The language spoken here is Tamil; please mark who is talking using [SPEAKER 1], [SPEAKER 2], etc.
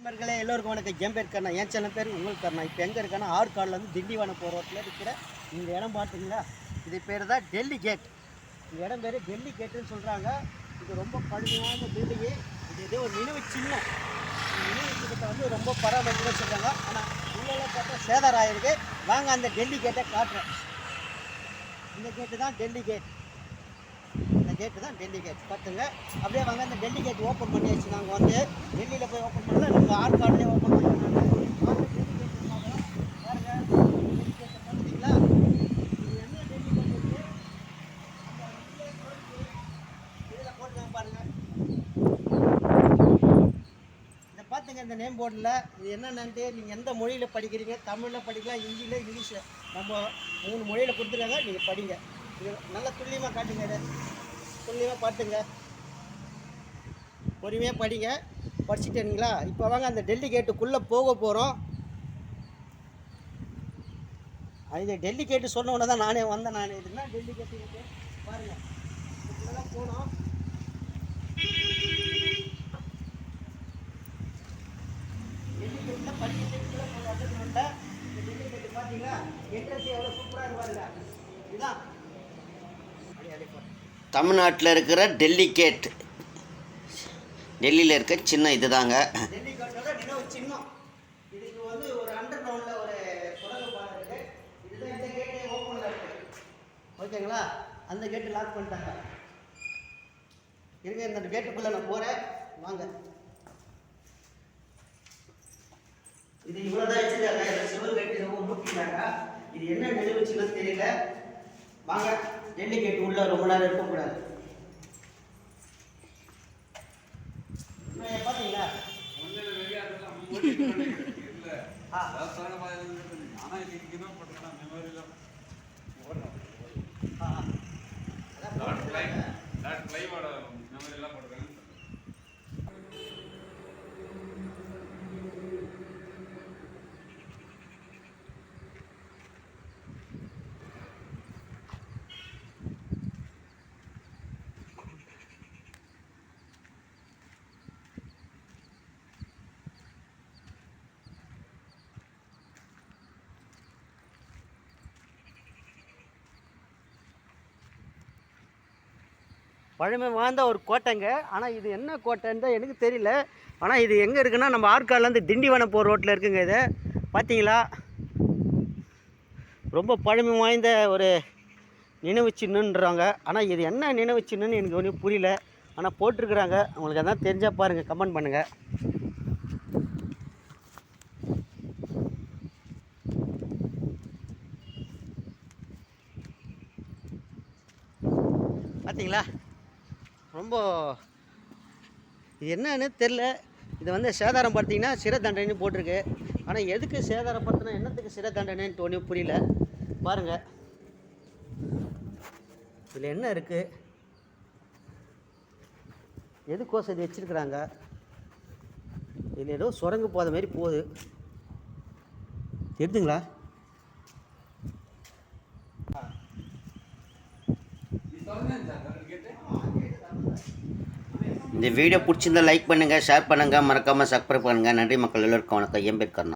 [SPEAKER 1] நண்பர்களே எல்லோருக்கும் வணக்கம். என் பேர் கண்ணா, என் சேனல் பேர் உங்களுக்கு கண்ணா. இப்போ எங்கே இருக்கேன்னா ஆற்காடுலேருந்து திண்டிவனம் போகிற ரோட்டில் இருக்கிற இந்த இடம் பார்த்துங்களா, இது பேர் தான் டெல்லி கேட். இந்த இடம் பேர் டெல்லி கேட்டுன்னு சொல்கிறாங்க. இது ரொம்ப பழமையான பில்டிங்கு. இது ஏதோ ஒரு நினைவு சின்னம். நினைவு சின்னத்தை வந்து ரொம்ப பராமரிப்புன்னு சொல்கிறாங்க. ஆனால் உள்ளெல்லாம் பார்த்தா சேதாரம் ஆகிருக்கு. வாங்க அந்த டெல்லி கேட்டை காட்டுறேன். இந்த கேட்டு தான் டெல்லி கேட். இந்த கேட்டு தான் டெல்லி கேட் பார்த்துங்க. அப்படியே வாங்க, இந்த டெல்லி கேட் ஓப்பன் பண்ணியாச்சு. நாங்கள் வந்து டெல்லியில் போய் ஓப்பன் பண்ணல, நம்ம ஆற்காடுலேயே ஓப்பன் பண்ணலாம். பார்த்தீங்களா, இது என்ன டெல்லி கேட் இருக்குது, இதில் போட்டுங்க பாருங்கள். இதை பார்த்துங்க, இந்த நேம் போர்டில் இது என்னென்னட்டு நீங்கள் எந்த மொழியில் படிக்கிறீங்க, தமிழில் படிக்கலாம், ஹிந்தியில், இங்கிலீஷில், நம்ம 3 மொழியில் கொடுத்துருக்காங்க. நீங்கள் படிங்க. இது நல்லா துல்லியமாக காட்டுங்க. இதை துல்லியமாக பாட்டுங்க, பொறுமையாக படிங்க. படிச்சுட்டீங்களா? இப்போ வாங்க அந்த டெல்லி கேட்டுக்குள்ளே போக போகிறோம். அது டெல்லி கேட்டு சொன்ன உடனே தான் நானே வந்தேன். இதுனா டெல்லி கேட்டு பாருங்கள், இதுக்குள்ளே தான் போனோம். டெல்லி கேட்டில் படிக்கிறதுக்குள்ளே வந்ததுக்குள்ள இந்த டெல்லி கேட்டு பார்த்தீங்களா, என்ட்ரன்ஸ் எவ்வளோ சூப்பராக இருப்பாருங்க. இதுதான் தமிழ்நாட்டில் இருக்கிற டெல்லி கேட். டெல்லியில் இருக்க சின்னம் இது தாங்க. டெல்லி கேட்டோட நினைவு சின்னம். இதுக்கு வந்து ஒரு அண்டர் கிரவுண்டில் ஒரு குரங்கு பாலம் இருக்குது. இதுதான் இந்த கேட்டே ஓப்பனில் இருக்குது. ஓகேங்களா? அந்த கேட்டு லாக் பண்ணிட்டாங்க. இருங்க, இந்த கேட்டுக்குள்ளே நான் போகிறேன். வாங்க. இது இவ்வளோ தான் வச்சுருக்காங்க. சிவன் கேட்டு ரொம்ப மூட்டிட்டாங்க. இது என்ன நினைவு சின்னம் தெரியல. வாங்க, டெல்லி கேட்டு உள்ள ரொம்ப நேரம் இருக்கக்கூடாது. பார்த்தீங்களா, பழமை வாழ்ந்த ஒரு கோட்டைங்க. ஆனால் இது என்ன கோட்டைன்னு தான் எனக்கு தெரியல. ஆனால் இது எங்கே இருக்குன்னா, நம்ம ஆற்காடுலேருந்து திண்டிவனம் போகிற ரோட்டில் இருக்குங்க. இது பார்த்தீங்களா, ரொம்ப பழமை வாய்ந்த ஒரு நினைவு சின்னன்றாங்க. ஆனால் இது என்ன நினைவு சின்னன்னு எனக்கு ஒன்றும் புரியல. ஆனால் போட்டிருக்குறாங்க. உங்களுக்கு எதாவது தெரிஞ்சால் பாருங்கள், கமெண்ட் பண்ணுங்கள். பார்த்தீங்களா, ரொம்ப இது என்னன்னு தெரில. இது வந்து சேதாரம் பார்த்தீங்கன்னா சிறை தண்டனைன்னு போட்டிருக்கு. ஆனால் எதுக்கு சேதாரம் பார்த்தினா என்னத்துக்கு சிறை தண்டனைன்னு ஒன்றும் புரியல. பாருங்கள், இதில் என்ன இருக்குது, எதுக்கோசம் இது வச்சுருக்குறாங்க. இதில் ஏதோ சுரங்கு போத மாதிரி போகுது, தெரியுதுங்களா? இந்த வீடியோ பிடிச்சிருந்தால் லைக் பண்ணுங்கள், ஷேர் பண்ணுங்கள், மறக்காமல் சப்ஸ்கிரைப் பண்ணுங்கள். நன்றி மக்கள், எல்லோருக்கும் வணக்கம். என் பேர் கண்ணா.